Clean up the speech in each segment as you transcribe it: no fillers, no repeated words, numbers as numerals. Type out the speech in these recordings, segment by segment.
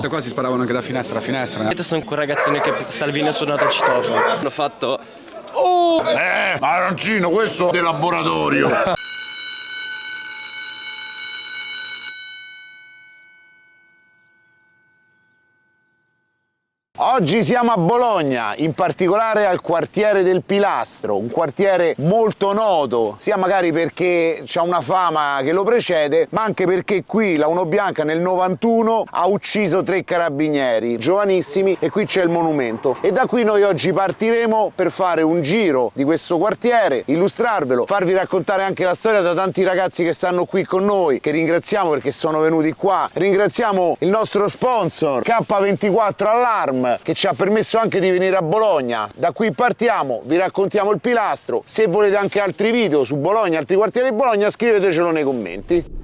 Da qua si sparavano anche da finestra a finestra. Sono quei ragazzini che Salvini ha suonato il citofono. Hanno fatto... Arancino, questo è laboratorio. Oggi siamo a Bologna, in particolare al quartiere del Pilastro, un quartiere molto noto, sia magari perché c'ha una fama che lo precede, ma anche perché qui la Uno Bianca nel 91 ha ucciso 3 carabinieri giovanissimi e qui c'è il monumento. E da qui noi oggi partiremo per fare un giro di questo quartiere, illustrarvelo, farvi raccontare anche la storia da tanti ragazzi che stanno qui con noi, che ringraziamo perché sono venuti qua. Ringraziamo il nostro sponsor K24 Alarm, che ci ha permesso anche di venire a Bologna. Da qui partiamo, vi raccontiamo il Pilastro. Se volete anche altri video su Bologna, altri quartieri di Bologna, scrivetecelo nei commenti.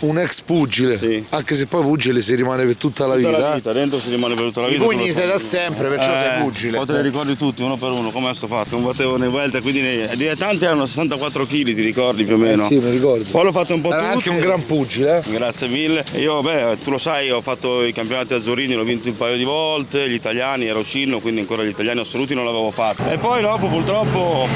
Un ex pugile, sì. Anche se poi pugile si rimane per tutta la vita. Dentro si rimane per tutta la vita. I pugni sei da sempre, perciò sei pugile. Poi te li ricordi tutti, uno per uno, come sto fatto? Combattevo nei Vuelta, quindi nei dilettanti erano 64 kg, ti ricordi più o meno? Sì, mi ricordo. Poi l'ho fatto un po' Era tutti. anche un gran pugile. Grazie mille. E io, tu lo sai, ho fatto i campionati azzurrini, l'ho vinto un paio di volte, gli italiani, ero Scinno, quindi ancora gli italiani assoluti non l'avevo fatto. E poi dopo purtroppo,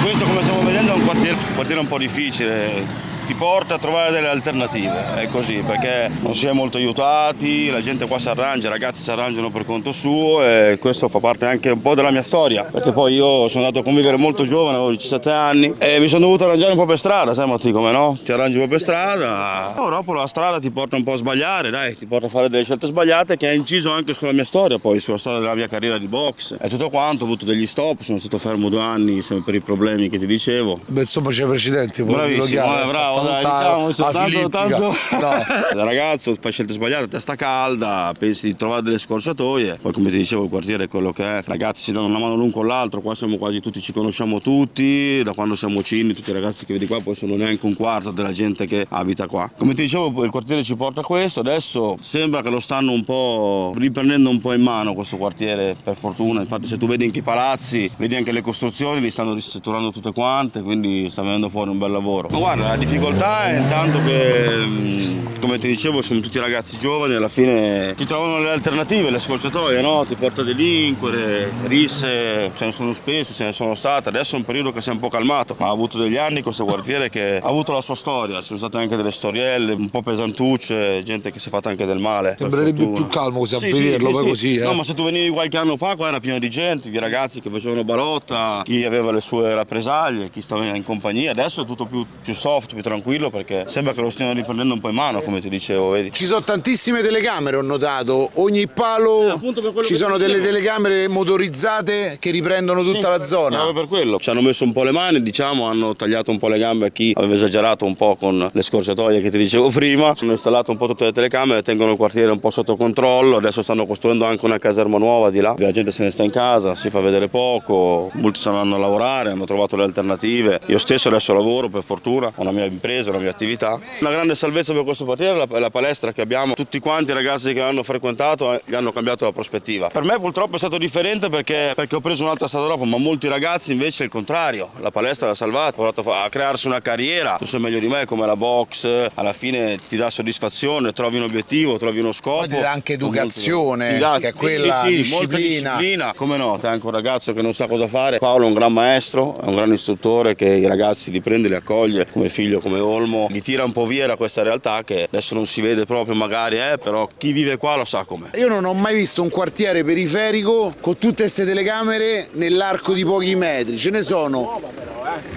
questo come stiamo vedendo è un quartiere un po' difficile. Ti porta a trovare delle alternative, è così, perché non si è molto aiutati, la gente qua si arrangia, i ragazzi si arrangiano per conto suo e questo fa parte anche un po' della mia storia, perché poi io sono andato a convivere molto giovane, avevo 17 anni e mi sono dovuto arrangiare un po' per strada, sai Matti come no? Ti arrangi un po' per strada, poi dopo la strada ti porta un po' a sbagliare, dai, ti porta a fare delle scelte sbagliate che ha inciso anche sulla mia storia, poi sulla storia della mia carriera di box e tutto quanto, ho avuto degli stop, sono stato fermo 2 anni sempre per i problemi che ti dicevo. Beh, insomma c'è precedenti. Bravissimo, bravo. Dai, diciamo, tanto no. Da ragazzo fai scelte sbagliate, testa calda, pensi di trovare delle scorciatoie, poi come ti dicevo il quartiere è quello che è, ragazzi si danno una mano l'un con l'altro, qua siamo quasi tutti, ci conosciamo tutti, da quando siamo cinni, tutti i ragazzi che vedi qua poi sono neanche un quarto della gente che abita qua. Come ti dicevo il quartiere ci porta a questo, adesso sembra che lo stanno un po' riprendendo un po' in mano questo quartiere, per fortuna, infatti se tu vedi anche i palazzi, vedi anche le costruzioni, li stanno ristrutturando tutte quante, quindi sta venendo fuori un bel lavoro. Ma guarda, la difficoltà è intanto che, come ti dicevo, sono tutti ragazzi giovani, alla fine ti trovano le alternative, le scorciatoie, no? Ti porta a delinquere, risse, ce ne sono spesso, ce ne sono state, adesso è un periodo che si è un po' calmato, ma ha avuto degli anni questo quartiere che ha avuto la sua storia, ci sono state anche delle storielle un po' pesantucce, gente che si è fatta anche del male. Sembrerebbe più calmo così a vederlo, poi così. No, ma se tu venivi qualche anno fa qua era pieno di gente, di ragazzi che facevano balotta, chi aveva le sue rappresaglie, chi stava in compagnia, adesso è tutto più soft, più tranquillo perché sembra che lo stiano riprendendo un po' in mano, come ti dicevo, vedi. Ci sono tantissime telecamere, ho notato, ogni palo ci sono delle telecamere motorizzate che riprendono tutta la zona. Proprio per quello. Ci hanno messo un po' le mani, diciamo, hanno tagliato un po' le gambe a chi aveva esagerato un po' con le scorciatoie che ti dicevo prima, hanno installato un po' tutte le telecamere, tengono il quartiere un po' sotto controllo, adesso stanno costruendo anche una caserma nuova di là, la gente se ne sta in casa, si fa vedere poco, molti saranno a lavorare, hanno trovato le alternative, io stesso adesso lavoro per fortuna, ho una mia impresa, una mia attività. Una grande salvezza per questo quartiere è la palestra che abbiamo, tutti quanti i ragazzi che l'hanno frequentato gli hanno cambiato la prospettiva. Per me purtroppo è stato differente perché ho preso un'altra strada dopo, ma molti ragazzi invece è il contrario, la palestra l'ha salvata, ha provato a crearsi una carriera, tu sai meglio di me come la box, alla fine ti dà soddisfazione, trovi un obiettivo, trovi uno scopo. Poi ti dà anche educazione, che è quella disciplina. Come no, te anche un ragazzo che non sa cosa fare, Paolo è un gran maestro, è un gran istruttore che i ragazzi li prende, li accoglie come figlio, come Olmo, li tira un po' via da questa realtà che adesso non si vede proprio magari, però chi vive qua lo sa com'è. Io non ho mai visto un quartiere periferico con tutte queste telecamere nell'arco di pochi metri, ce ne sono.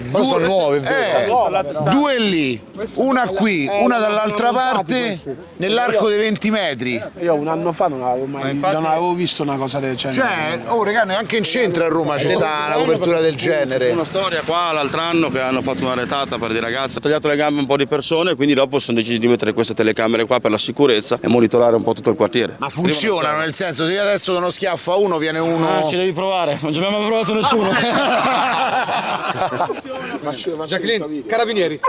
Però sono nuove, è vero. 2 lì, una qui, una dall'altra parte, nell'arco dei 20 metri. Io un anno fa non avevo visto una cosa del genere. Cioè, regà, neanche in centro a Roma c'è sta una copertura del genere. Una storia qua l'altro anno che hanno fatto una retata per dei ragazzi, ha tagliato le gambe un po' di persone, quindi dopo sono decisi di mettere queste telecamere qua per la sicurezza e monitorare un po' tutto il quartiere. Ma funzionano, nel senso, se io adesso do uno schiaffo a uno, viene uno. Ci devi provare, non ci abbiamo mai provato nessuno. Jacqueline, carabinieri.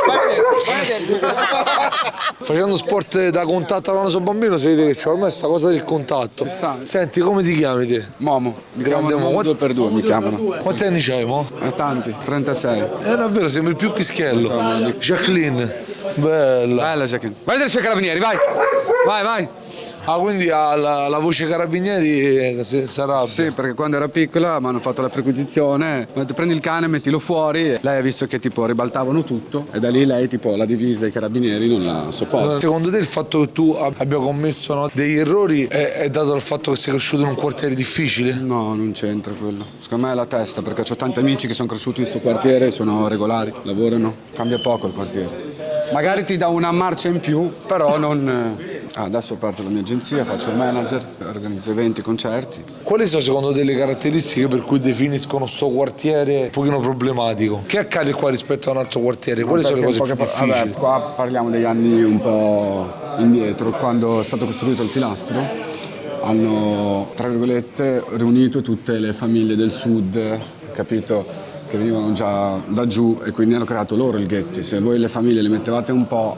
Facendo sport da contatto quando sono bambino si vede che c'ho ormai sta cosa del contatto. Senti, come ti chiami te? Momo. Mi Grande chiamano Momo. 2x2 mi chiamano. Quanti anni c'hai, mo? Tanti, 36. Davvero, sembri più pischello. Jacqueline, bella. Bella Jacqueline. Vai a vedere i suoi carabinieri, vai. Vai. Ah, quindi ha la voce carabinieri sarà. Sì, perché quando era piccola mi hanno fatto la perquisizione, mi hanno detto prendi il cane, mettilo fuori. Lei ha visto che tipo ribaltavano tutto e da lì lei tipo la divisa dei carabinieri non la sopporta. Secondo te il fatto che tu abbia commesso degli errori è dato dal fatto che sei cresciuto in un quartiere difficile? No, non c'entra quello. Secondo me è la testa, perché ho tanti amici che sono cresciuti in questo quartiere, sono regolari, lavorano. Cambia poco il quartiere. Magari ti dà una marcia in più, però non... adesso ho aperto la mia agenzia, faccio il manager, organizzo eventi, concerti. Quali sono secondo te le caratteristiche per cui definiscono sto quartiere un pochino problematico? Che accade qua rispetto a un altro quartiere? Quali sono le cose più difficili? Vabbè, qua parliamo degli anni un po' indietro, quando è stato costruito il pilastro. Hanno, tra virgolette, riunito tutte le famiglie del sud, capito? Che venivano già da giù e quindi hanno creato loro il ghetto. Se voi le famiglie le mettevate un po'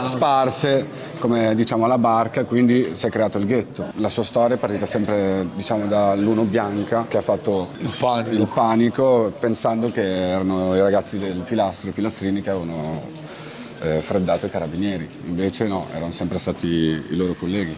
sparse, come diciamo alla barca, quindi si è creato il ghetto. La sua storia è partita sempre diciamo dall'Uno Bianca che ha fatto il panico pensando che erano i ragazzi del pilastro, i pilastrini che avevano freddato i carabinieri. Invece no, erano sempre stati i loro colleghi.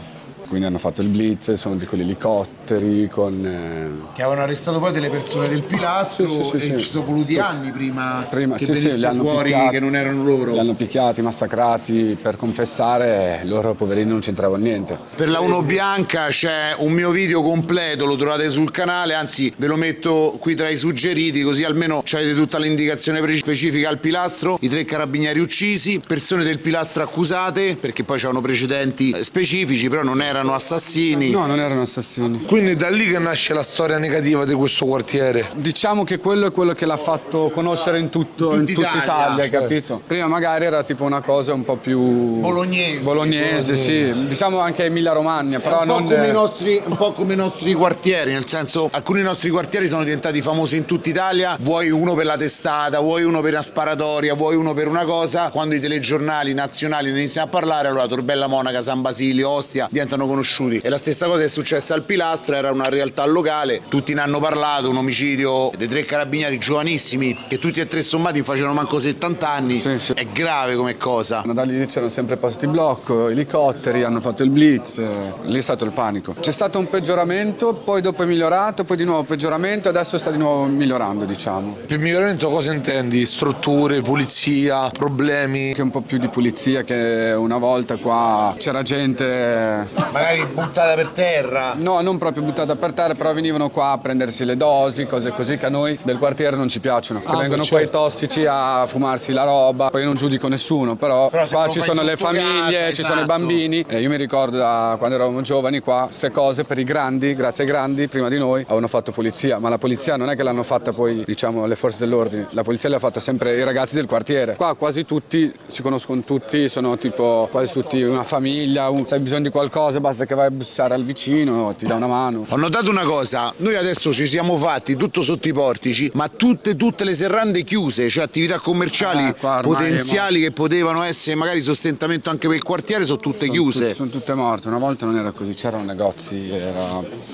Quindi hanno fatto il blitz, sono di quegli elicotteri con... Che avevano arrestato poi delle persone del pilastro e ci sono voluti anni prima che venisse fuori che non erano loro. Li hanno picchiati, massacrati per confessare, loro poverini non c'entravano niente. Per la Uno Bianca c'è un mio video completo, lo trovate sul canale, anzi ve lo metto qui tra i suggeriti così almeno avete tutta l'indicazione specifica al pilastro, i 3 carabinieri uccisi, persone del pilastro accusate perché poi c'erano precedenti specifici però non erano assassini. No, non erano assassini. Quindi è da lì che nasce la storia negativa di questo quartiere. Diciamo che quello è quello che l'ha fatto conoscere in tutta Italia, certo. Capito? Prima magari era tipo una cosa un po' più... Bolognese, sì. Diciamo anche Emilia Romagna, però un po' come i nostri quartieri, nel senso alcuni nostri quartieri sono diventati famosi in tutta Italia, vuoi uno per la testata, vuoi uno per una sparatoria, vuoi uno per una cosa, quando i telegiornali nazionali ne iniziano a parlare allora Torbella Monaca, San Basilio, Ostia diventano conosciuti. E la stessa cosa è successa al pilastro, era una realtà locale, tutti ne hanno parlato, un omicidio dei 3 carabinieri giovanissimi che tutti e 3 sommati facevano manco 70 anni, sì. È grave come cosa. Da lì c'erano sempre posti di blocco, elicotteri, hanno fatto il blitz, lì è stato il panico. C'è stato un peggioramento, poi dopo è migliorato, poi di nuovo peggioramento, adesso sta di nuovo migliorando, diciamo. Per miglioramento cosa intendi? Strutture, pulizia, problemi? Che un po' più di pulizia, che una volta qua c'era gente... Magari buttata per terra. No, non proprio buttata per terra, però venivano qua a prendersi le dosi, cose così che a noi del quartiere non ci piacciono. Che vengono qua i tossici a fumarsi la roba, poi io non giudico nessuno, però qua ci sono le famiglie, ci sono i bambini. E io mi ricordo da quando eravamo giovani qua, queste cose per i grandi, grazie ai grandi, prima di noi, avevano fatto polizia, ma la polizia non è che l'hanno fatta poi, diciamo, le forze dell'ordine, la polizia l'ha fatta sempre i ragazzi del quartiere. Qua quasi tutti si conoscono tutti, sono tipo quasi tutti una famiglia, se hai bisogno di qualcosa basta che vai a bussare al vicino, ti dà una mano. Ho notato una cosa, noi adesso ci siamo fatti tutto sotto i portici, ma tutte le serrande chiuse, cioè attività commerciali potenziali che potevano essere magari sostentamento anche per il quartiere, sono tutte chiuse. Sono tutte morte, una volta non era così, c'erano negozi,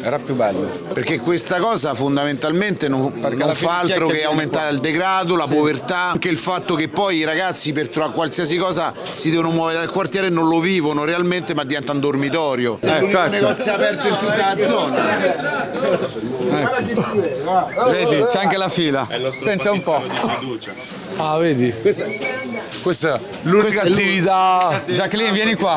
era più bello. Perché questa cosa fondamentalmente non fa altro che aumentare il degrado, la povertà, anche il fatto che poi i ragazzi per trovare qualsiasi cosa si devono muovere dal quartiere e non lo vivono realmente ma diventa un dormitorio. È l'unico negozio aperto in tutta la zona. Vedi, c'è anche la fila. Pensa un po'. Ah, vedi? Questa è l'unica attività. Jacqueline, vieni qua.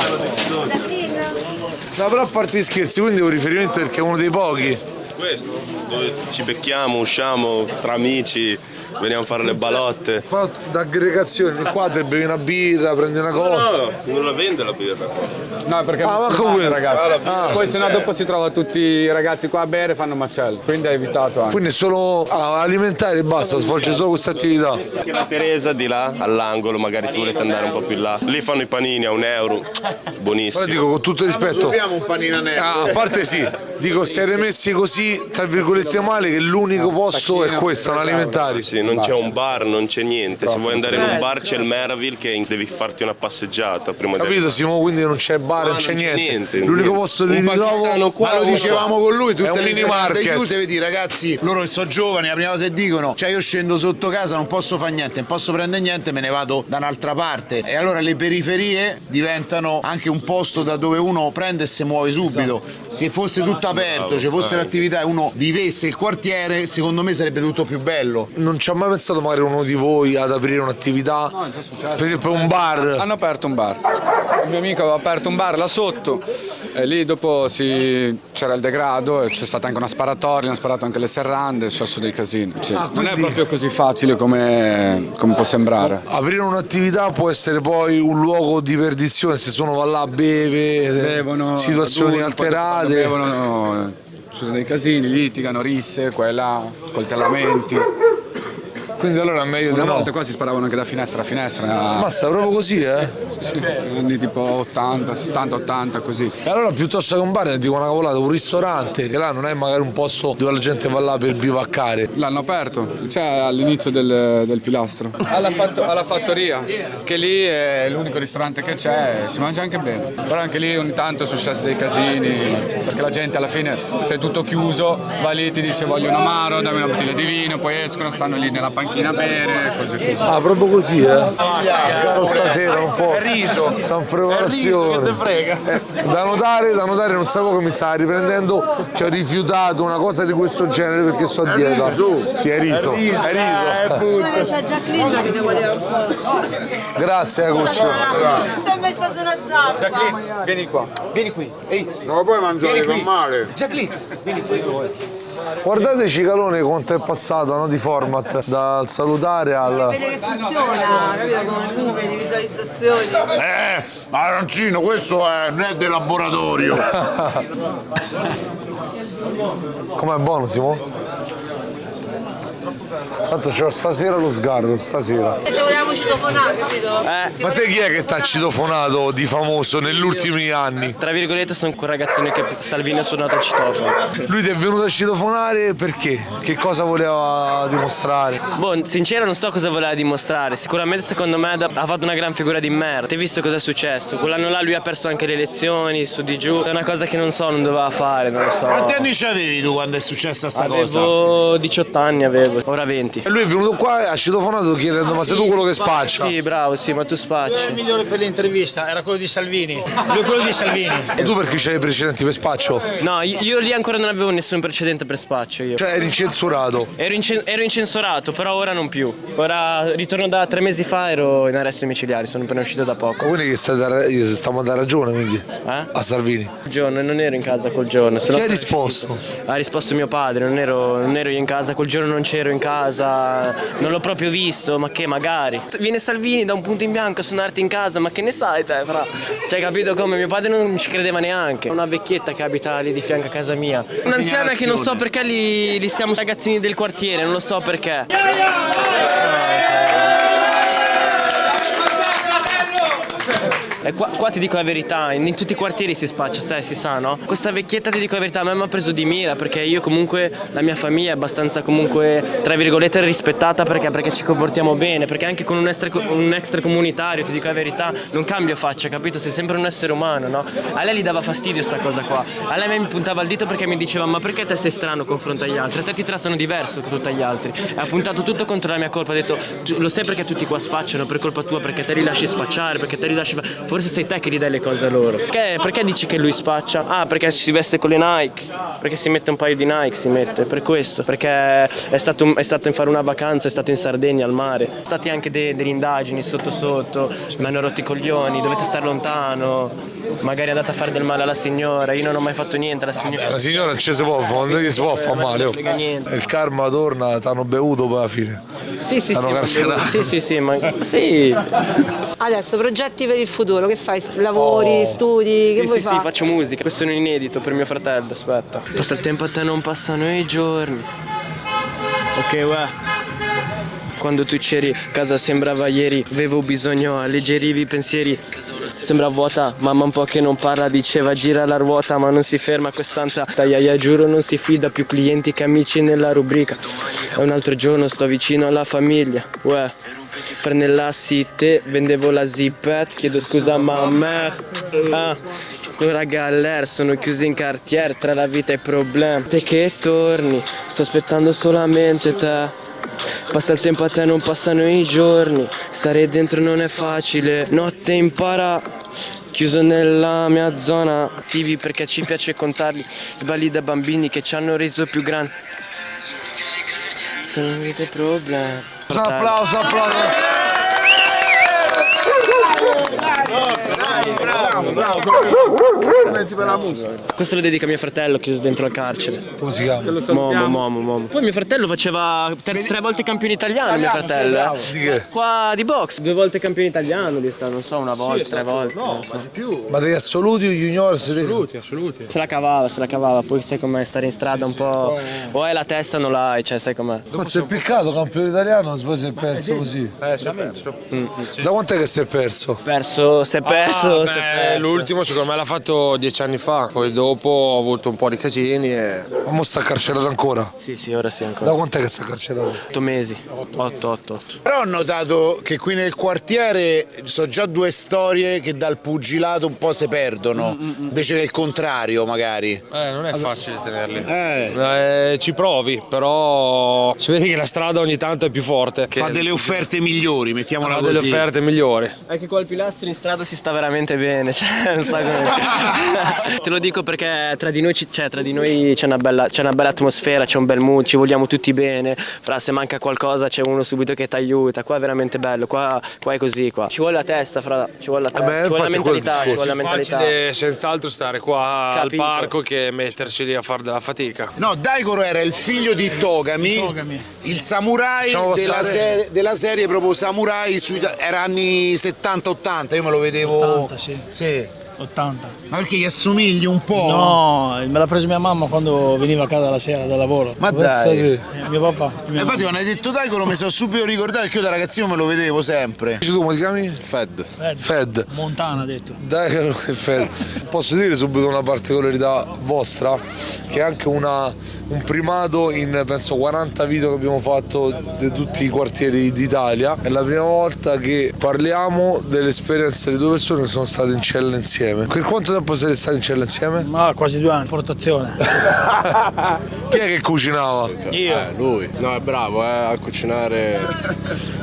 No, però a parte gli scherzi, quindi è un riferimento perché è uno dei pochi. Questo, dove ci becchiamo, usciamo tra amici, veniamo a fare le balotte. Però d'aggregazione, qua te bevi una birra, prendi una cosa. No, non la vende la birra. No, perché ragazzi. Poi sennò dopo si trova tutti i ragazzi qua a bere e fanno macello. Quindi hai evitato anche. Quindi è solo alimentare e basta, svolge solo questa attività. Anche la Teresa di là, all'angolo, magari se volete andare un po' più in là. Lì fanno i panini a €1, buonissimo. Però dico con tutto rispetto. Abbiamo un panino nero. A parte sì. Dico, siete messi così, tra virgolette, male, che l'unico posto è questo, un alimentari. Sì, non c'è un bar, non c'è niente. Se vuoi andare in un bar c'è il Merville che devi farti una passeggiata prima di... Capito Simo? Quindi non c'è bar, non c'è niente. L'unico posto di ritrovo Ma lo dicevamo con lui, tutte un le mini serate market. chiuse, vedi ragazzi, loro che sono giovani, la prima cosa che dicono, cioè io scendo sotto casa, non posso fare niente, non posso prendere niente, me ne vado da un'altra parte. E allora le periferie diventano anche un posto da dove uno prende e si muove subito. Se fosse tutto aperto, ci fossero attività e uno vivesse il quartiere, secondo me sarebbe tutto più bello. Non ci ha mai pensato magari uno di voi ad aprire un'attività? Per esempio un bar? Hanno aperto un bar. Il mio amico aveva aperto un bar là sotto e lì dopo c'era il degrado e c'è stata anche una sparatoria, hanno sparato anche le serrande, è successo dei casini. Sì. Non è proprio così facile come può sembrare. Aprire un'attività può essere poi un luogo di perdizione, se uno va là Bevono, situazioni alterate. Bevono, ci sono dei casini, litigano, risse, qua e là, coltellamenti. Quindi allora è meglio di Una no. volta qua si sparavano anche da finestra a finestra. Massa, proprio così, Sì, anni tipo 80, 70, 80, così. E allora piuttosto che un bar, dico una cavolata, un ristorante, che là non è magari un posto dove la gente va là per bivaccare. L'hanno aperto, cioè all'inizio del pilastro. Alla fattoria, che lì è l'unico ristorante che c'è, si mangia anche bene. Però anche lì ogni tanto sono successi dei casini, perché la gente alla fine, se è tutto chiuso, va lì, ti dice voglio un amaro, dammi una bottiglia di vino, poi escono, stanno lì nella panchina a bere, cose così. Ah, proprio così, Scalo stasera un po'. Riso. Sta in preparazione. Da notare, non sapevo che mi stava riprendendo, che ho rifiutato una cosa di questo genere perché sto a dieta. Sì, è riso. Poi c'è Jacqueline che ne voleva un po'. Grazie, Cuccio. Si è messa sulla zappa. Jacqueline, vieni qua, vieni qui. Ehi, Non lo puoi mangiare, fa male. Jacqueline, vieni qui. Guardate Cicalone quanto è passato, no, di format, dal salutare al... Vede che funziona, capito? Come numeri di visualizzazioni. Arancino, questo non è del laboratorio. Com'è buono, Simo? Tanto c'ho stasera lo sgarro, stasera. E te volevamo citofonare, capito? Ma te chi è che t'ha citofonato di famoso negli ultimi anni? Tra virgolette sono quel ragazzino che Salvini ha suonato al citofono. Lui ti è venuto a citofonare perché? Che cosa voleva dimostrare? Boh, sincero non so cosa voleva dimostrare. Sicuramente secondo me ha fatto una gran figura di merda. Ti hai visto cosa è successo? Quell'anno là lui ha perso anche le elezioni, su di giù. È una cosa che non so, non doveva fare, non lo so. Quanti anni c'avevi tu quando è successa sta cosa? Avevo 18 anni, ora 20. E lui è venuto qua e ha citofonato chiedendo ma sei tu quello che spaccia? Sì, bravo, sì, ma tu spacci. Il migliore per l'intervista era quello di Salvini. Lui è quello di Salvini. E tu perché c'hai i precedenti per spaccio? No, io lì ancora non avevo nessun precedente per spaccio io. Cioè eri incensurato? Ero incensurato, però ora non più. Ora ritorno da 3 mesi fa, ero in arresto domiciliare, sono appena uscito da poco. Quindi che stiamo a dare ragione quindi? A Salvini? Il giorno, non ero in casa quel giorno. Chi ha risposto? Ha risposto mio padre, non ero io in casa, quel giorno non c'ero in casa, non l'ho proprio visto, ma che magari. Viene Salvini da un punto in bianco a suonarti in casa, ma che ne sai te, fra? Cioè, capito come? Mio padre non ci credeva neanche. Una vecchietta che abita lì di fianco a casa mia. Un'anziana che non so perché li stiamo ragazzini del quartiere, non lo so perché. E qua ti dico la verità, in tutti i quartieri si spaccia, sai, si sa, no? Questa vecchietta, ti dico la verità, a me mi ha preso di mira, perché io comunque, la mia famiglia è abbastanza comunque, tra virgolette, rispettata perché ci comportiamo bene, perché anche con un extracomunitario, ti dico la verità, non cambio faccia, capito? Sei sempre un essere umano, no? A lei gli dava fastidio sta cosa qua, a lei mi puntava il dito perché mi diceva ma perché te sei strano confronto agli altri, a te ti trattano diverso che tutti gli altri, e ha puntato tutto contro la mia colpa, ha detto lo sai perché tutti qua spacciano, per colpa tua, perché te li lasci spacciare, perché te li lasci forse sei te che gli dai le cose a loro. Perché dici che lui spaccia? Ah, perché si veste con le Nike, perché si mette un paio di Nike, si mette, per questo, perché è stato in fare una vacanza, è stato in Sardegna al mare, sono stati anche delle indagini sotto, mi hanno rotto i coglioni, dovete stare lontano, magari è andata a fare del male alla signora, io non ho mai fatto niente alla signora. La signora non ci si può fare, non gli si può fare male. Oh. Il karma torna, t'hanno bevuto poi alla fine. Sì, ma sì. Adesso progetti per il futuro, che fai? Lavori, studi, che vuoi fare? Sì, faccio musica, questo è un inedito per mio fratello, aspetta. Passa il tempo a te non passano i giorni. Ok, Quando tu c'eri, casa sembrava ieri. Avevo bisogno, alleggerivi i pensieri. Sembra vuota, mamma un po' che non parla. Diceva gira la ruota, ma non si ferma quest'ansia. Tagliaia giuro non si fida, più clienti che amici nella rubrica. È un altro giorno, sto vicino alla famiglia. Uè, prenellassi te, vendevo la zippette. Chiedo scusa mamma. Ancora galère, sono chiuso in cartiere. Tra la vita e i problemi. Te che torni, sto aspettando solamente te. Passa il tempo a te, non passano i giorni. Stare dentro non è facile. Notte impara, chiuso nella mia zona. Attivi perché ci piace contarli. Sbagli da bambini che ci hanno reso più grandi. Se non avete problemi. Applauso. Bravo. Per la musica. Questo lo dedica a mio fratello chiuso dentro al carcere. Come si chiama? Momo. Poi mio fratello faceva 3 volte campione italiano, mio fratello. Di che? Qua di box, 2 volte campione italiano, lui sta, non so, una volta, 3 volte. No, ma di più. Ma degli assoluti o junior? Assoluti. Se la cavava, poi sai com'è stare in strada un po'. O hai la testa o non l'hai, cioè sai com'è. Ma si è piccato campione italiano, poi si è perso così. Si è perso. Da quant'è che si è perso? Si è perso. L'ultimo secondo me l'ha fatto 10 anni fa, poi dopo ho avuto un po' di casini e... Ma mo sta carcerato ancora? Sì, ora sì ancora. Da quant'è che sta carcerato? 8 mesi. 8. Però ho notato che qui nel quartiere sono già 2 storie che dal pugilato un po' si perdono, invece che il contrario magari. non è facile tenerli. Ci provi, però si vede che la strada ogni tanto è più forte. Fa delle offerte migliori, mettiamola così. Delle offerte migliori. È che col pilastro in strada si sta veramente bene, cioè, non so come... Te lo dico perché tra di noi c'è una bella atmosfera, c'è un bel mood, ci vogliamo tutti bene. Fra se manca qualcosa c'è uno subito che ti aiuta. Qua è veramente bello, qua è così qua. Ci vuole la testa, ci vuole la mentalità, ci vuole la mentalità. È facile senz'altro stare qua al parco che mettersi lì a fare della fatica. No, Daigoro era il figlio di Togami. Il samurai della serie proprio Samurai, era anni 70-80, io me lo vedevo. 80, sì. 80. Ma perché gli assomigli un po'? No, me l'ha preso mia mamma quando veniva a casa la sera dal lavoro. Ma dai. Mio papà. Infatti quando hai detto Daigoro mi sono subito ricordato che io da ragazzino me lo vedevo sempre. Tu come ti chiami? Fed. Montana ha detto. Daigoro e Fed. Posso dire subito una particolarità vostra? Che è anche un primato in penso 40 video che abbiamo fatto di tutti i quartieri d'Italia. È la prima volta che parliamo dell'esperienza di 2 persone che sono state in cella insieme. Per quanto tempo siete stati in cella insieme? Ma quasi 2 anni, portazione. Chi è che cucinava? Io. Lui. No, è bravo a cucinare.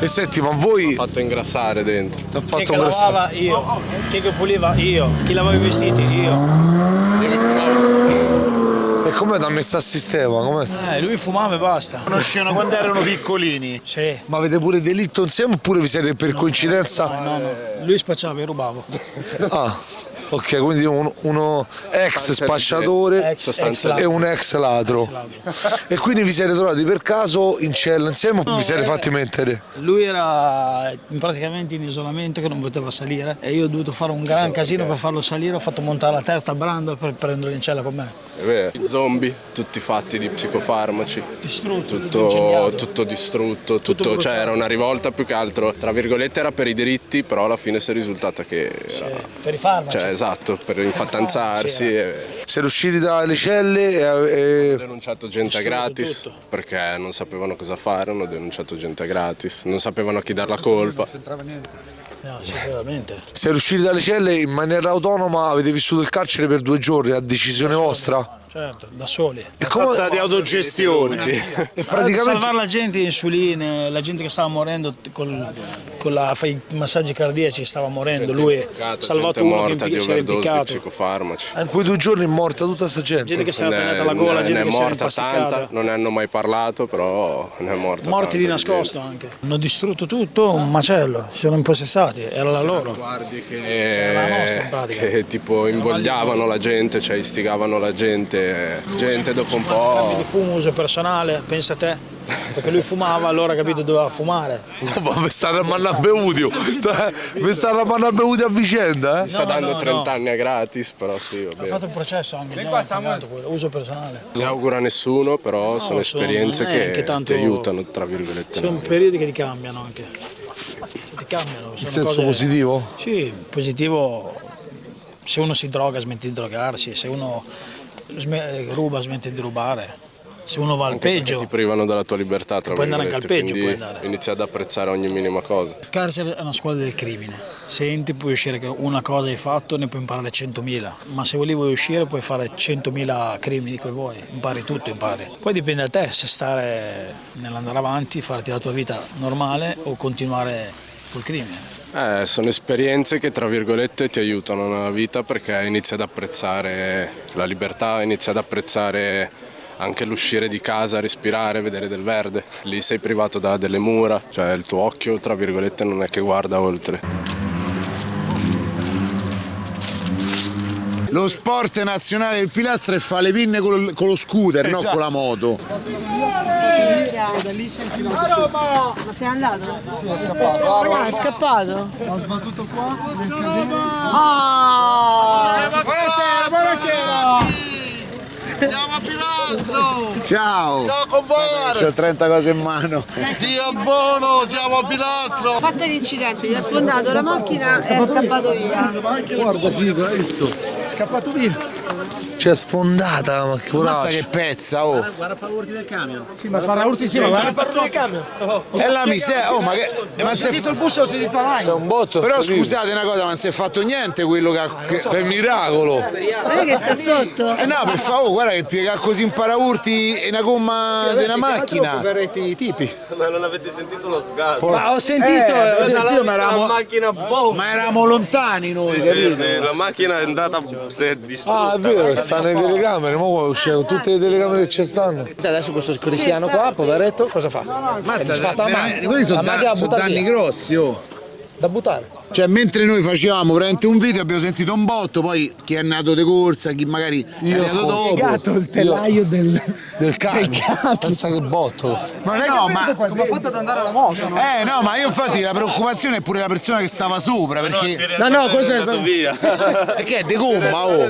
E senti, ma voi... Ha fatto ingrassare dentro. T'ha fatto Chi che lavava? Io. Chi che puliva? Io. Chi lavava i vestiti? Io. E come t'ha messo a sistema? Lui fumava e basta. Conoscevano quando erano piccolini. Sì. Ma avete pure delitto insieme oppure vi siete per coincidenza? No. Lui spacciava, io rubavo. Ah, ok, quindi uno ex spacciatore e un ex ladro. E quindi vi siete trovati per caso in cella insieme o vi siete fatti mettere? Lui era praticamente in isolamento che non poteva salire e io ho dovuto fare un gran casino per farlo salire, ho fatto montare la terza branda per prenderlo in cella con me. È vero. I zombie, tutti fatti di psicofarmaci. Distrutto, Tutto distrutto, cioè era una rivolta più che altro, tra virgolette era per i diritti, però alla fine si è risultata che era... per i farmaci. Cioè, esatto, per infattanzarsi. Siete usciti dalle celle e... Ho denunciato gente gratis perché non sapevano cosa fare, hanno denunciato gente gratis, non sapevano a chi dar la colpa. No, sicuramente. Siete usciti dalle celle in maniera autonoma, avete vissuto il carcere per 2 giorni a decisione vostra? Certo, da soli. E come di autogestione. E praticamente... Salvare la gente, insuline, la gente che stava morendo con i massaggi cardiaci stava morendo, lui ha salvato uno morta che di si era overdose di impiccato. psicofarmaci. In quei 2 giorni è morta tutta questa gente. Gente che si era tagliata la gola, gente che si era morta tanta, impasticcata. non ne hanno mai parlato, però ne è morta Morti di nascosto anche. Hanno distrutto tutto, un macello, si sono impossessati, era la loro. Guardi Era la nostra in pratica. che tipo invogliavano la gente, cioè istigavano la gente dopo un po'. Di fumo, uso personale, pensa a te. perché lui fumava, allora capito doveva fumare. Ma mi state mandando bevuti, mi state mandando bevuti a vicenda, Mi sta dando 30 anni a gratis, però sì, va Ha bene. fatto un processo anche, già, pagato quello, uso personale. Non si augura a nessuno, però sono esperienze non è che tanto- ti aiutano, tra virgolette. Sono periodi che ti cambiano anche. Ti cambiano. in senso positivo? Sì, positivo. Se uno si droga smette di drogarsi, se uno ruba smette di rubare, se uno va al Anche perché peggio. ti privano della tua libertà, tra Puoi andare virgolette, anche al peggio, quindi puoi andare. inizi ad apprezzare ogni minima cosa. Il carcere è una scuola del crimine. Se entri puoi uscire che una cosa hai fatto, ne puoi imparare 100.000. Ma se vuoi uscire puoi fare 100.000 crimini che vuoi. Impari tutto, impari. Poi dipende da te se stare nell'andare avanti, farti la tua vita normale o continuare col crimine. Sono esperienze che, tra virgolette, ti aiutano nella vita perché inizi ad apprezzare la libertà, inizi ad apprezzare anche l'uscire di casa, respirare, vedere del verde. Lì sei privato da delle mura, cioè il tuo occhio, tra virgolette, non è che guarda oltre. Lo sport nazionale del pilastro è fare le pinne con lo scooter, non con la moto. Da lì sei entrato. Ma sei andato? Sì, è scappato. No, è scappato. Ho sbattuto qua. Buonasera, buonasera! Siamo a Pilastro! Ciao! Ciao compare! C'ho 30 cose in mano. Dio buono, siamo a Pilastro! Ha fatto l'incidente, gli ha sfondato la macchina e è scappato via. Guarda figo, adesso. Scappato via. C'è sfondata la macchina. Mazza che pezza, oh! Guarda per urti del camion. Sì, ma parla urti insieme, guarda per urti del camion. È la miseria, oh ma che... Ma Ho sentito il busto, ho sentito la C'è un botto. Però scusate una cosa, ma non si è fatto niente quello che... Per miracolo. Guarda che sta sotto. Eh no, per favore, guarda che piega così un paraurti e una gomma di una macchina. I tipi. Ma non avete sentito lo sgatto? Ma ho sentito, ma eravamo... macchina bomba! Ma eravamo lontani noi, capito? La macchina è andata, si è distrutta. Ah, è vero, sta nelle telecamere, ma usciamo tutte le telecamere che ci stanno. Adesso questo cristiano qua, poveretto, cosa fa? Mazza, quelli sono danni grossi, oh. Da buttare. Cioè, mentre noi facevamo veramente un video abbiamo sentito un botto, poi chi è nato di corsa, chi magari è nato dopo. Il telaio del camion. Pensa che botto. Ma no, ma come ha fatto ad andare alla moto? no, ma io infatti la preoccupazione è pure la persona che stava sopra, perché No, questo è andato via. perché è de gomma, oh.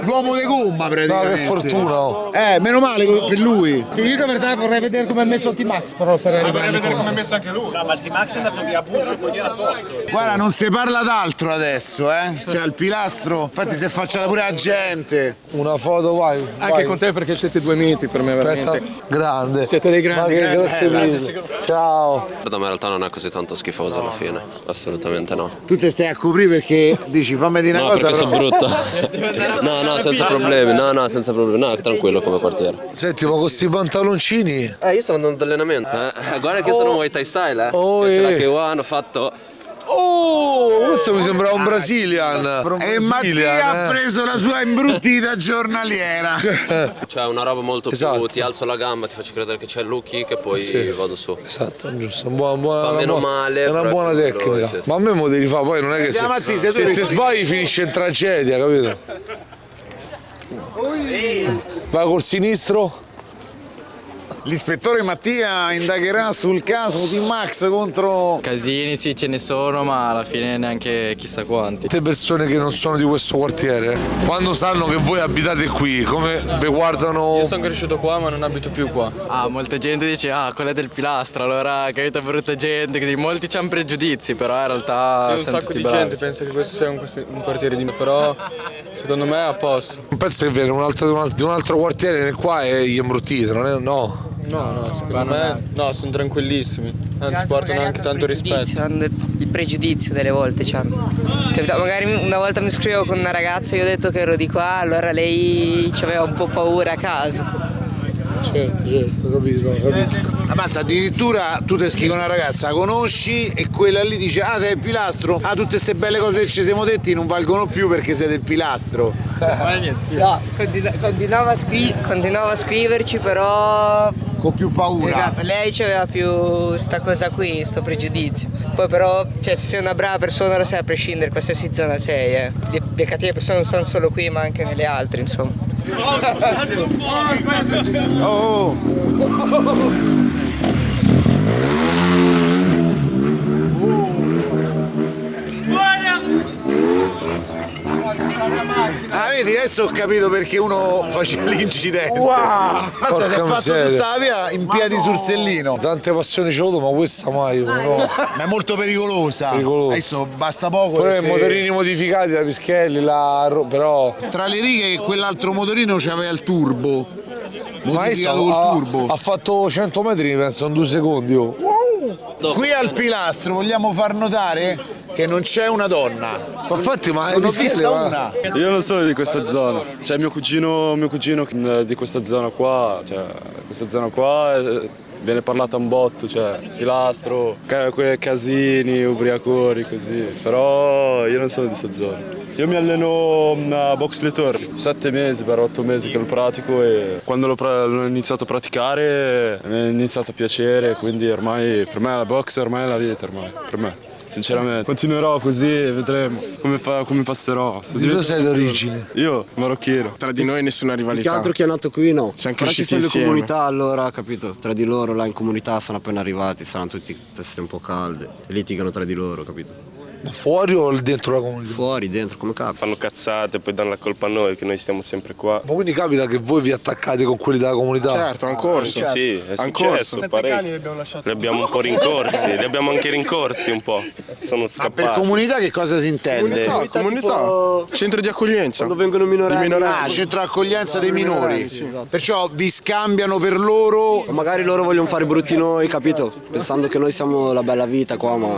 L'uomo de gomma No, praticamente. che fortuna, oh. Meno male per lui. Ti dico la verità, vorrei vedere come è messo il T-Max però per arrivare lì. Come è messo anche lui. No, ma il T-Max è andato via a busso, poi era a posto. Guarda, non si parla d'altro adesso, Cioè al pilastro, infatti si affacciata pure la gente. Una foto, vai. Anche con te perché siete due miti per me Aspetta, veramente. grande. Siete dei grandi. Ma che grazie mille. Ciao. Guarda, ma in realtà non è così tanto schifoso alla fine, assolutamente no. Tu te stai a coprire perché dici fammi di una cosa. Perché sono però... brutta. No, senza problemi, senza problemi, no, tranquillo come quartiere. Senti, ma con questi pantaloncini. Io sto andando all'allenamento. Guarda che sono Muay Thai style, Oh, C'è la K1, ho fatto. Oh, questo mi sembrava un Brazilian. E Mattia ha preso la sua imbruttita giornaliera. Cioè una roba molto Esatto. più, ti alzo la gamba, ti faccio credere che c'è il low kick e poi Sì. vado su. Esatto, giusto. Fa meno male, È una però buona è più tecnica. veloce. Ma a me mo devi fare, poi non è che Matti, sei se tu ti che- sbagli finisce in tragedia, capito? Vai col sinistro. L'ispettore Mattia indagherà sul caso T-Max contro... Casini sì ce ne sono, ma alla fine neanche chissà quanti. Tante persone che non sono di questo quartiere, quando sanno che voi abitate qui, come vi guardano? Io sono cresciuto qua ma non abito più qua. Molta gente dice quella è del pilastro, allora capito, brutta gente, così molti c'hanno pregiudizi, però in realtà Un sacco di gente pensa che questo sia un quartiere di me, però secondo me è a posto. Un pezzo che viene di un altro quartiere nel qua e gli imbruttite, non è? No. No, secondo me no, sono tranquillissimi, anzi portano anche tanto rispetto. Hanno il pregiudizio delle volte, magari una volta mi scrivevo con una ragazza e io ho detto che ero di qua, allora lei ci aveva un po' paura a caso. Certo, capisco. Ammazza, addirittura tu te scrivi con una ragazza, la conosci e quella lì dice sei il pilastro, tutte queste belle cose che ci siamo detti non valgono più perché sei del pilastro. No, continuava a scriverci però... Con più paura. Esatto, lei c'aveva più sta cosa qui, sto pregiudizio. Poi però, se sei una brava persona lo sai a prescindere qualsiasi zona sei, Le cattive persone non stanno solo qui ma anche nelle altre, insomma. Oh. Ah, vedi, adesso ho capito perché uno faceva l'incidente. Wow! Mazza, si è fatto tutta la via in piedi sul sellino. Tante passioni c'ho avuto, ma questa mai, no. Ma è molto pericolosa. Adesso basta poco. Poi perché... motorini modificati da Pischelli, però. Tra le righe quell'altro motorino c'aveva il turbo. Modificato col turbo. Ha fatto 100 metri, penso, in 2 secondi. Oh. Qui al pilastro vogliamo far notare che non c'è una donna. Ma infatti, ma non ho vista una. Io non sono di questa zona. C'è mio cugino di questa zona qua. Cioè, questa zona qua viene parlata un botto, cioè pilastro, casini, ubriaconi, così. Però io non sono di questa zona. Io mi alleno a box le torri, 7 mesi per 8 mesi che lo pratico e quando l'ho iniziato a praticare mi è iniziato a piacere, quindi ormai per me la box ormai è la vita, ormai, per me. Sinceramente, continuerò così e vedremo come passerò. Di dove sei d'origine? Io, marocchino. Tra di noi nessuna rivalità. Più che altro chi è nato qui no. Siamo Però ci cresciuti sono le insieme. comunità allora, capito? Tra di loro là in comunità sono appena arrivati, saranno tutti teste un po' calde. E litigano tra di loro, capito? Fuori o dentro la comunità? Fuori, dentro, come capita. Fanno cazzate, poi danno la colpa a noi che noi stiamo sempre qua. Ma quindi capita che voi vi attaccate con quelli della comunità? Certo, è un corso. Sì, è successo, parecchio. Li abbiamo un po' rincorsi, li abbiamo anche rincorsi un po'. Sono scappati. Per comunità che cosa si intende? Comunità. Centro di accoglienza. Quando vengono minorenni. Ah, centro di accoglienza dei minori. Perciò vi scambiano per loro. O magari loro vogliono fare brutti noi, capito? Pensando che noi siamo la bella vita qua, ma.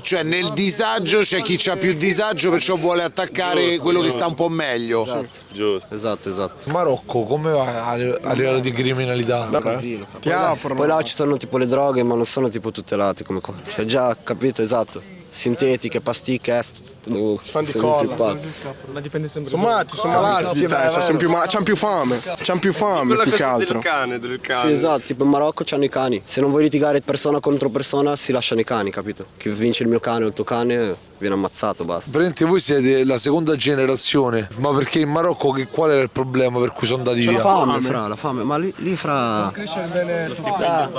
Cioè nel disagio c'è chi ha più disagio, perciò vuole attaccare quello che sta un po' meglio. Giusto. Esatto. Marocco, come va a livello di criminalità? Poi là ci sono tipo le droghe, ma non sono tipo tutelate come qua. Cioè già, capito, esatto. Sintetiche, pasticche, Si fanno di colla. Ma dipende sempre. Sono matti, sono malati di testa, c'hanno più fame. C'hanno più fame più che altro. Del cane. Sì, esatto, tipo in Marocco c'hanno i cani. Se non vuoi litigare persona contro persona si lasciano i cani, capito? Chi vince il mio cane o il tuo cane viene ammazzato, basta. Praticamente voi siete la seconda generazione, ma perché in Marocco qual era il problema per cui sono andati via? La fame, ma lì fra...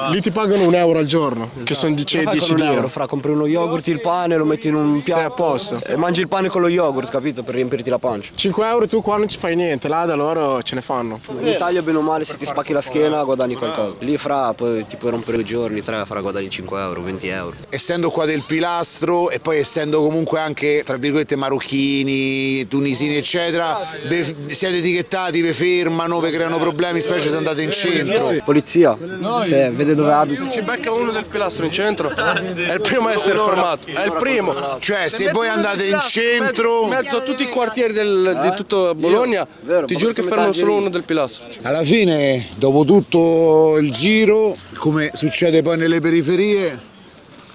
Lì ti pagano €1 al giorno, che sono 10 lire. Fra, compri uno yogurt, il pane, lo metti in un piatto. Sei a posto. E mangi il pane con lo yogurt, capito? Per riempirti la pancia. €5 tu qua non ci fai niente, là da loro ce ne fanno. In Italia bene o male se ti spacchi la schiena guadagni qualcosa. Lì fra, poi ti puoi rompere 2 giorni, 3, fra guadagni €5, €20. Essendo qua del pilastro e poi essendo comunque anche tra virgolette marocchini, tunisini eccetera, siete etichettati, vi fermano, vi creano problemi, specie se andate in centro. Polizia, se vede dove abiti. Ci becca uno del pilastro in centro, è il primo a essere fermato, è il primo. Cioè se voi andate in centro, In mezzo a tutti i quartieri di tutta Bologna, ti giuro che fermano solo uno del pilastro. alla fine dopo tutto il giro, come succede poi nelle periferie,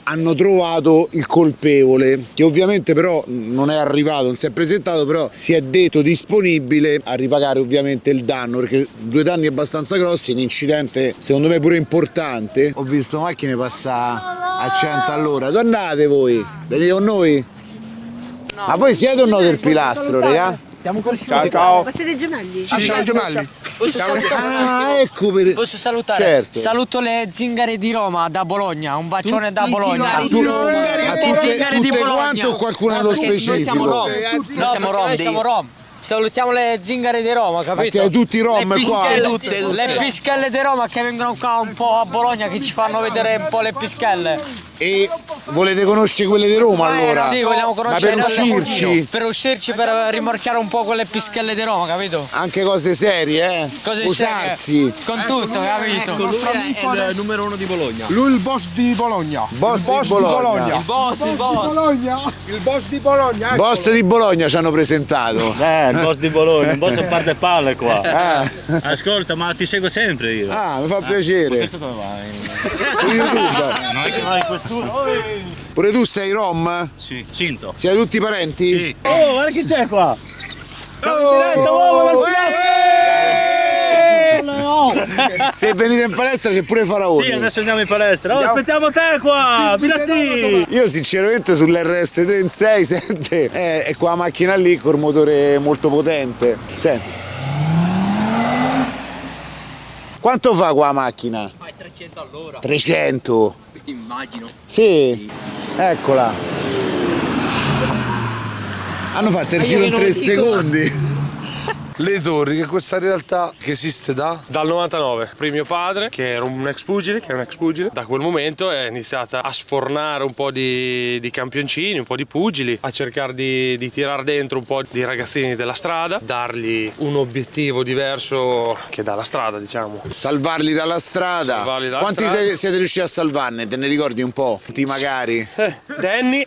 hanno trovato il colpevole, che ovviamente però non è arrivato, non si è presentato, però si è detto disponibile a ripagare ovviamente il danno, perché 2 danni abbastanza grossi, un incidente secondo me pure importante. Ho visto macchine passare a 100 all'ora. Dove andate voi? Venite con noi? No. Ma voi siete o no del pilastro, raga? Siamo conosciuti. Ciao. Ma siete gemelli? Sì, siamo gemelli. Ah, ecco per... Posso salutare? Certo. Saluto le zingare di Roma, da Bologna, un bacione da Bologna. Tutte quante o qualcuno nello specifico? Noi siamo rom. Noi siamo rom. Salutiamo le zingare di Roma, capito? Ma siete tutti rom qua? Le pischelle di Roma che vengono qua un po' a Bologna, che ci fanno vedere un po' le pischelle. E volete conoscere quelle di Roma allora? Sì, vogliamo conoscere. Ma per uscirci? Per uscirci, per rimorchiare un po' quelle pischelle di Roma, capito? Anche cose serie, Cose usarsi. serie. Con tutto, capito? Ecco, lui è il numero 1 di Bologna. Lui è il boss di Bologna. Boss di Bologna. Il boss. Il boss di Bologna. Boss di Bologna ci hanno presentato. Il boss di Bologna, il boss a parte palle qua. Ah. Ascolta, ma ti seguo sempre io. Ah, mi fa piacere. Questo dove vai? Su YouTube. Non è che vai in questo. Pure tu sei rom? Sì, cinto. Siete tutti parenti? Sì. Oh, guarda chi c'è qua! Uomo del Se venite in palestra c'è pure Faraone. Sì, adesso andiamo in palestra. Oh, aspettiamo te qua! Pilastri! Io sinceramente sull'RS3 in 6, 7 è qua macchina lì col motore molto potente. Senti. Quanto fa qua la macchina? Fai 300 all'ora. 300? Immagino. Sì, eccola. Hanno fatto il giro in 3 secondi. Le Torri, che è questa realtà che esiste dal 99. Prima mio padre, che era un ex pugile, da quel momento è iniziata a sfornare un po' di campioncini, un po' di pugili, a cercare di tirare dentro un po' di ragazzini della strada, dargli un obiettivo diverso che dalla strada, diciamo. Salvarli dalla strada. Quanti siete riusciti a salvarne? Te ne ricordi un po'? Ti magari? Danny.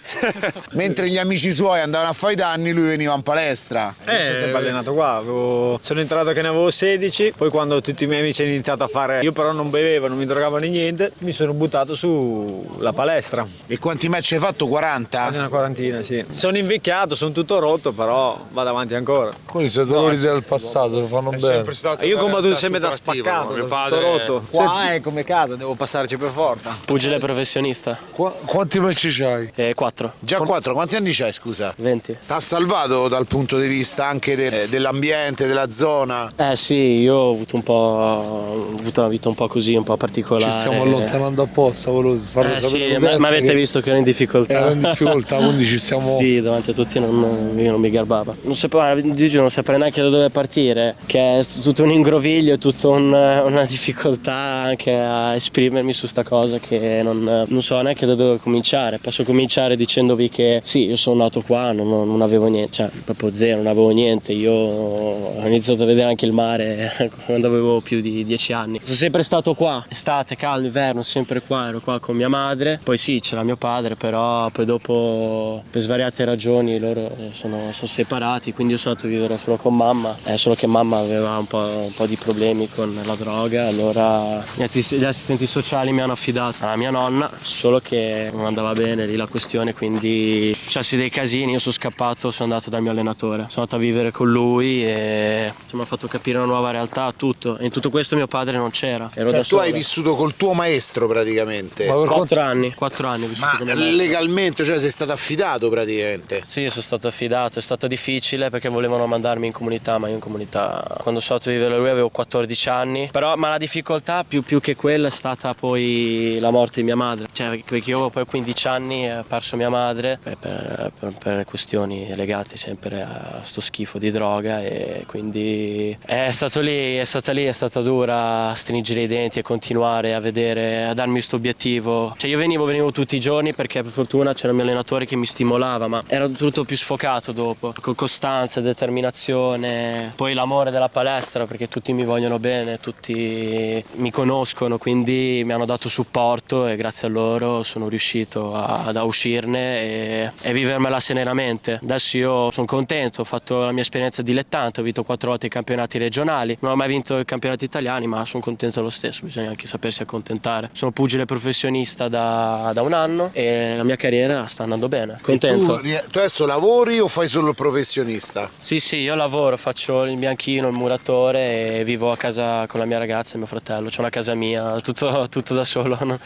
Mentre gli amici suoi andavano a fare i danni, lui veniva in palestra. Sono sempre allenato qua. Sono entrato che ne avevo 16, poi quando tutti i miei amici hanno iniziato a fare, io però non bevevo, non mi drogavo né niente, mi sono buttato sulla palestra. E quanti match hai fatto? 40? Una quarantina, sì. Sono invecchiato, sono tutto rotto, però vado avanti ancora. Quelli sono dolori del passato, lo fanno bene. Io ho combattuto sempre da spaccato, mio tutto padre rotto. Qua è come casa, devo passarci per forza. Pugile professionista. Quanti match c'hai? 4. Già 4, quanti anni c'hai, scusa? 20. T'ha salvato dal punto di vista anche dell'ambiente, della zona? Sì, io ho avuto una vita un po' così, un po' particolare. Ci stiamo allontanando apposta, volevo farlo sapere. Sì, ma avete visto che ero in difficoltà. Ero in difficoltà, quindi ci stiamo... Sì, davanti a tutti io non mi garbava. Non saprei neanche da dove partire, che è tutto un ingroviglio, tutta una difficoltà anche a esprimermi su sta cosa che non so neanche da dove cominciare. Posso cominciare dicendovi che sì, io sono nato qua, non avevo niente, cioè proprio zero, non avevo niente. Io ho iniziato a vedere anche il mare quando avevo più di 10 anni. Sono sempre stato qua, estate, caldo, inverno, sempre qua, ero qua con mia madre. Poi sì, c'era mio padre, però poi dopo per svariate ragioni loro sono separati, quindi io sono andato a vivere solo con mamma, solo che mamma aveva un po' di problemi con la droga, allora gli assistenti sociali mi hanno affidato alla mia nonna, solo che non andava bene lì la questione, quindi successi dei casini, io sono scappato, sono andato dal mio allenatore, sono andato a vivere con lui e mi ha fatto capire una nuova realtà, tutto. E in tutto questo mio padre non c'era. Cioè tu hai vissuto col tuo maestro praticamente? 4 anni ho vissuto con lui. Legalmente, cioè sei stato affidato praticamente? Sì, sono stato affidato, è stato difficile perché volevano mandarmi in comunità, ma io in comunità quando sono andato a vivere lui avevo 14 anni, ma la difficoltà più che quella è stata poi la morte di mia madre, cioè perché io avevo poi 15 anni e ho perso mia madre per questioni legate sempre a sto schifo di droga e quindi è stata dura stringere i denti e continuare a vedere, a darmi questo obiettivo. Cioè io venivo tutti i giorni perché per fortuna c'era il mio allenatore che mi stimolava, ma era tutto più sfocato dopo, con costanza, determinazione, poi l'amore della palestra perché tutti mi vogliono bene, tutti mi conoscono, quindi mi hanno dato supporto e grazie a loro sono riuscito ad uscirne e vivermela serenamente. Adesso io sono contento, ho fatto la mia esperienza dilettante, ho vinto 4 volte i campionati regionali, non ho mai vinto i campionati italiani, ma sono contento lo stesso, bisogna anche sapersi accontentare. Sono pugile professionista da un anno e la mia carriera sta andando bene, contento. Tu adesso lavori o fai solo il professionista? Sì, io lavoro, faccio il bianchino, il muratore e vivo a casa con la mia ragazza e mio fratello, c'ho una casa mia, tutto da solo. No?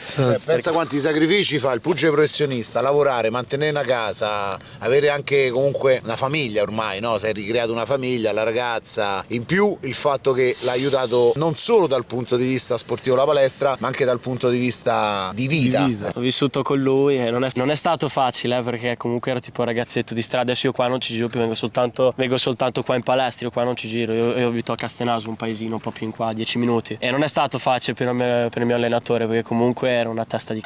Pensa quanti sacrifici fa il pugile professionista, lavorare, mantenere una casa, avere anche comunque una famiglia ormai, no? Sei ricreato una famiglia, la ragazza, in più il fatto che l'ha aiutato non solo dal punto di vista sportivo la palestra, ma anche dal punto di vista di vita. Ho vissuto con lui e non è stato facile perché comunque ero tipo un ragazzetto di strada, adesso io qua non ci giro più, vengo soltanto qua in palestra, io qua non ci giro, io abito a Castenaso, un paesino un po' più in qua, 10 minuti e non è stato facile per il mio allenatore perché comunque era una testa di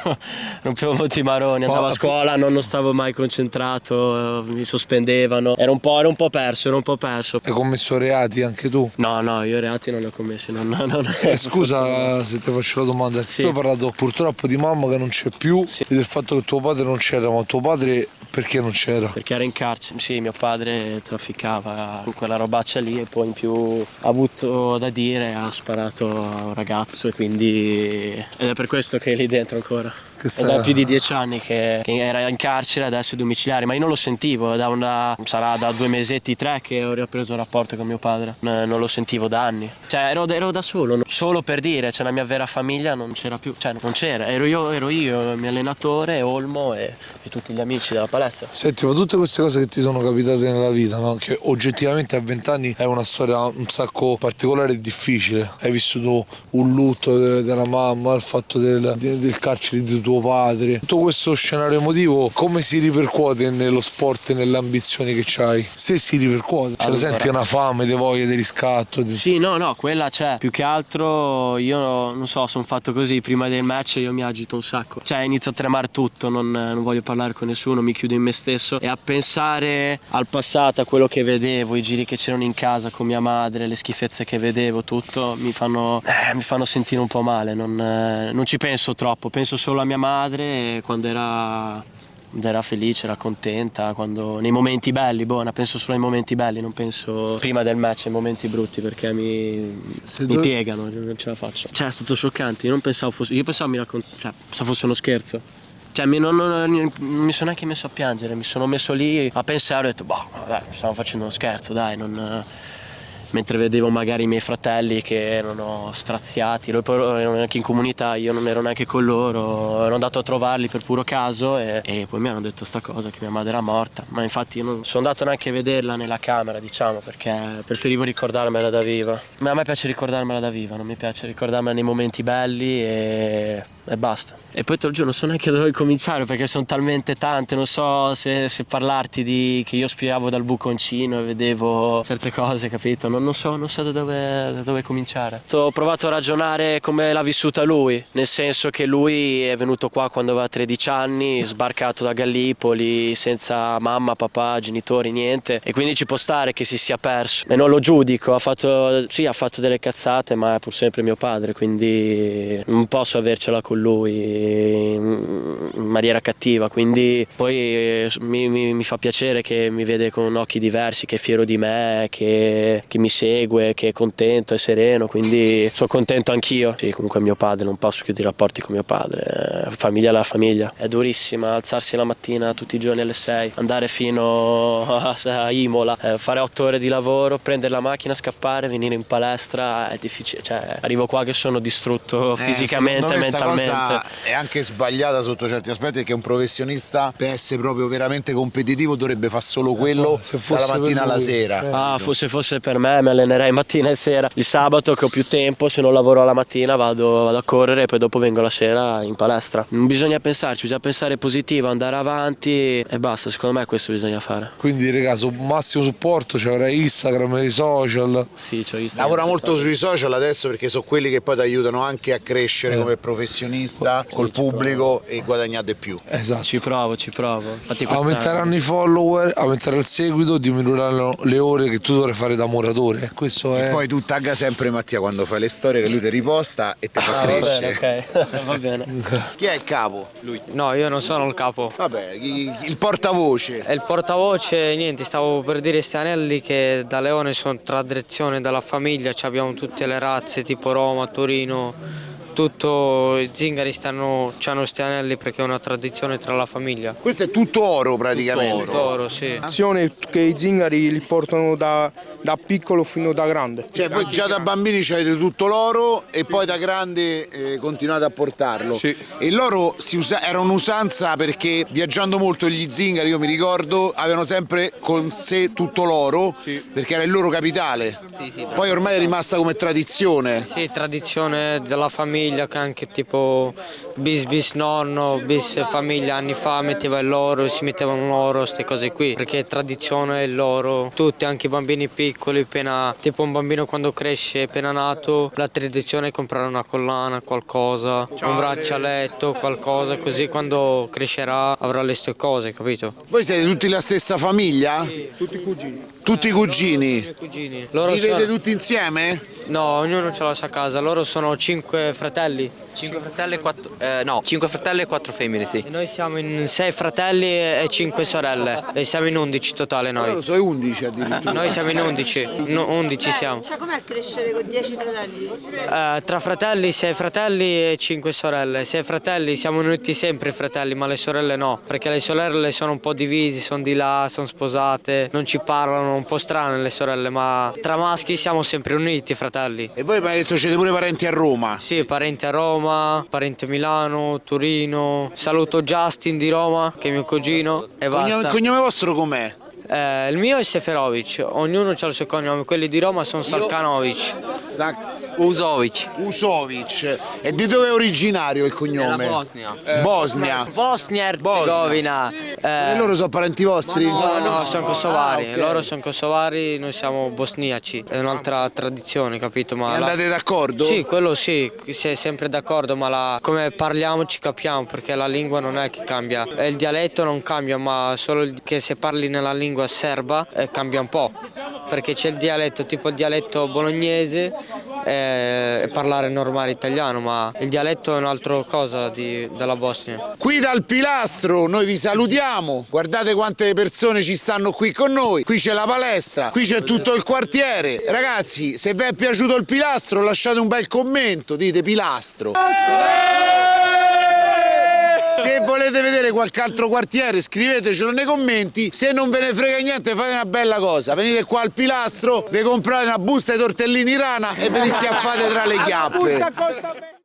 rompevo molti maroni, andavo a scuola, non stavo mai concentrato, mi sospendevano, ero un po' perso. Hai commesso reati anche tu? No, io reati non li ho commessi, no. Scusa se ti faccio la domanda, tu hai parlato purtroppo di mamma che non c'è più e del fatto che tuo padre non c'era, ma tuo padre perché non c'era? Perché era in carcere, sì, mio padre trafficava quella robaccia lì e poi in più ha avuto da dire, ha sparato a un ragazzo ed è per questo che è lì dentro ancora. da più di 10 anni che era in carcere, adesso è domiciliare, ma io non lo sentivo, sarà da 2 mesetti, 3 che ho ripreso il rapporto con mio padre, non lo sentivo da anni, cioè ero da solo per dire, cioè la mia vera famiglia non c'era più, cioè non c'era, ero io, il mio allenatore, Olmo e tutti gli amici della palestra. Senti, ma tutte queste cose che ti sono capitate nella vita, no? Che oggettivamente a 20 anni è una storia un sacco particolare e difficile, hai vissuto un lutto della mamma, il fatto del carcere di tuo padre, tutto questo scenario emotivo come si ripercuote nello sport e nelle ambizioni che c'hai? Se si ripercuote, allora, senti una fame, di voglia di riscatto? Sì, no, quella c'è, più che altro io non so, sono fatto così, prima del match io mi agito un sacco, cioè inizio a tremare tutto, non voglio parlare con nessuno, mi chiudo in me stesso e a pensare al passato, a quello che vedevo, i giri che c'erano in casa con mia madre, le schifezze che vedevo, tutto mi fanno sentire un po' male, non ci penso troppo, penso solo a mia madre quando era felice, era contenta, nei momenti belli, penso solo ai momenti belli, non penso prima del match ai momenti brutti perché mi piegano, non ce la faccio. Cioè è stato scioccante, io pensavo fosse uno scherzo. Cioè non mi sono neanche messo a piangere, mi sono messo lì a pensare e ho detto, vabbè, stavo facendo uno scherzo, dai, mentre vedevo magari i miei fratelli che erano straziati, loro poi erano anche in comunità, io non ero neanche con loro, ero andato a trovarli per puro caso e poi mi hanno detto sta cosa, che mia madre era morta, ma infatti io non sono andato neanche a vederla nella camera, diciamo, perché preferivo ricordarmela da viva. Ma a me piace ricordarmela da viva, non mi piace ricordarmela nei momenti belli e basta. E poi te lo giuro, non so neanche dove cominciare perché sono talmente tante, non so se parlarti che io spiavo dal buconcino e vedevo certe cose, capito? Non so da dove cominciare. Ho provato a ragionare come l'ha vissuta lui, nel senso che lui è venuto qua quando aveva 13 anni, sbarcato da Gallipoli, senza mamma, papà, genitori, niente, e quindi ci può stare che si sia perso. E non lo giudico, ha fatto delle cazzate, ma è pur sempre mio padre, quindi non posso avercela con lui in maniera cattiva, quindi poi mi fa piacere che mi vede con occhi diversi, che è fiero di me, che mi segue, che è contento e sereno, quindi sono contento anch'io. Sì, comunque mio padre, non posso chiudere i rapporti con mio padre, famiglia alla famiglia, è durissima, alzarsi la mattina tutti i giorni alle 6, andare fino a Imola, fare 8 ore di lavoro, prendere la macchina, scappare, venire in palestra, è difficile, cioè arrivo qua che sono distrutto fisicamente e mentalmente. È anche sbagliata sotto certi aspetti perché un professionista per essere proprio veramente competitivo dovrebbe fare solo quello dalla mattina alla sera. Se fosse per me mi allenerei mattina e sera. Il sabato che ho più tempo, se non lavoro alla mattina vado a correre e poi dopo vengo la sera in palestra. Non bisogna pensarci, bisogna pensare positivo, andare avanti e basta, secondo me questo bisogna fare. Quindi ragazzi, massimo supporto, c'avrai Instagram, i social. Sì, c'ho Instagram. Lavora molto sui social adesso perché sono quelli che poi ti aiutano anche a crescere come professionista col pubblico e guadagnare di più. Esatto. Ci provo. Infatti aumenteranno i follower, aumenterà il seguito, diminuiranno le ore che tu dovrai fare da muratore. Questo è. E poi tu tagga sempre Mattia quando fai le storie che lui ti riposta e ti fa crescere. Va bene. Chi è il capo? Lui. No, io non sono il capo. Vabbè, il portavoce. È il portavoce, niente, stavo per dire sti anelli che da Leone sono tradizione della famiglia, abbiamo tutte le razze tipo Roma, Torino. Tutto i zingari hanno sti anelli perché è una tradizione tra la famiglia. Questo è tutto oro praticamente. Tutto oro, sì. Che i zingari li portano da piccolo fino da grande. Cioè voi già da bambini avete tutto l'oro e poi da grande continuate a portarlo. Sì. E l'oro era un'usanza perché viaggiando molto gli zingari, io mi ricordo, avevano sempre con sé tutto l'oro perché era il loro capitale. Sì, poi ormai è rimasta come tradizione. Sì, tradizione della famiglia che anche tipo bis nonno, bis famiglia anni fa metteva l'oro, si mettevano l'oro, queste cose qui, perché è tradizione l'oro, tutti, anche i bambini piccoli, tipo un bambino quando cresce, appena nato, la tradizione è comprare una collana, qualcosa, un braccialetto, qualcosa, così quando crescerà avrà le sue cose, capito? Voi siete tutti la stessa famiglia? Sì. Tutti cugini. Tutti cugini? Cugini. Vivete tutti insieme? No, ognuno ha la sua casa, loro sono 5 fratelli. 5 fratelli e 4 femmine, sì. E noi siamo in 6 fratelli e 5 sorelle. E siamo in 11 totale noi. Loro sono 11 addirittura. Noi siamo in 11. 11 siamo. Cioè, com'è crescere con 10 fratelli? Tra fratelli, 6 fratelli e 5 sorelle. 6 fratelli, siamo uniti sempre i fratelli, ma le sorelle no. Perché le sorelle sono un po' divisi, sono di là, sono sposate, non ci parlano, un po' strane le sorelle, ma tra maschi siamo sempre uniti, fratelli. E voi mi avete detto siete pure parenti a Roma? Sì, parenti a Roma, parenti a Milano, Torino. Saluto Justin di Roma, che è mio cugino, e basta. Il cognome vostro com'è? Il mio è Seferovic, ognuno ha il suo cognome, quelli di Roma sono Salkanovic. Usovic. E di dove è originario il cognome? Bosnia. Bosnia. Bosnia-Herzegovina. E loro sono parenti vostri? No, sono kosovari, ok. loro sono kosovari, noi siamo bosniaci, è un'altra tradizione, capito? Ma E andate d'accordo? Sì, quello sì, si è sempre d'accordo, ma come parliamo ci capiamo, perché la lingua non è che cambia, e il dialetto non cambia, ma solo che se parli nella lingua serba cambia un po', perché c'è il dialetto, tipo il dialetto bolognese e parlare normale italiano, ma il dialetto è un'altra cosa della Bosnia. Qui dal Pilastro noi vi salutiamo, guardate quante persone ci stanno qui con noi, qui c'è la palestra, qui c'è tutto il quartiere. Ragazzi, se vi è piaciuto il Pilastro lasciate un bel commento, dite Pilastro. Se volete vedere qualche altro quartiere scrivetecelo nei commenti, se non ve ne frega niente fate una bella cosa, venite qua al Pilastro, vi comprate una busta di tortellini rana e ve li schiaffate tra le chiappe.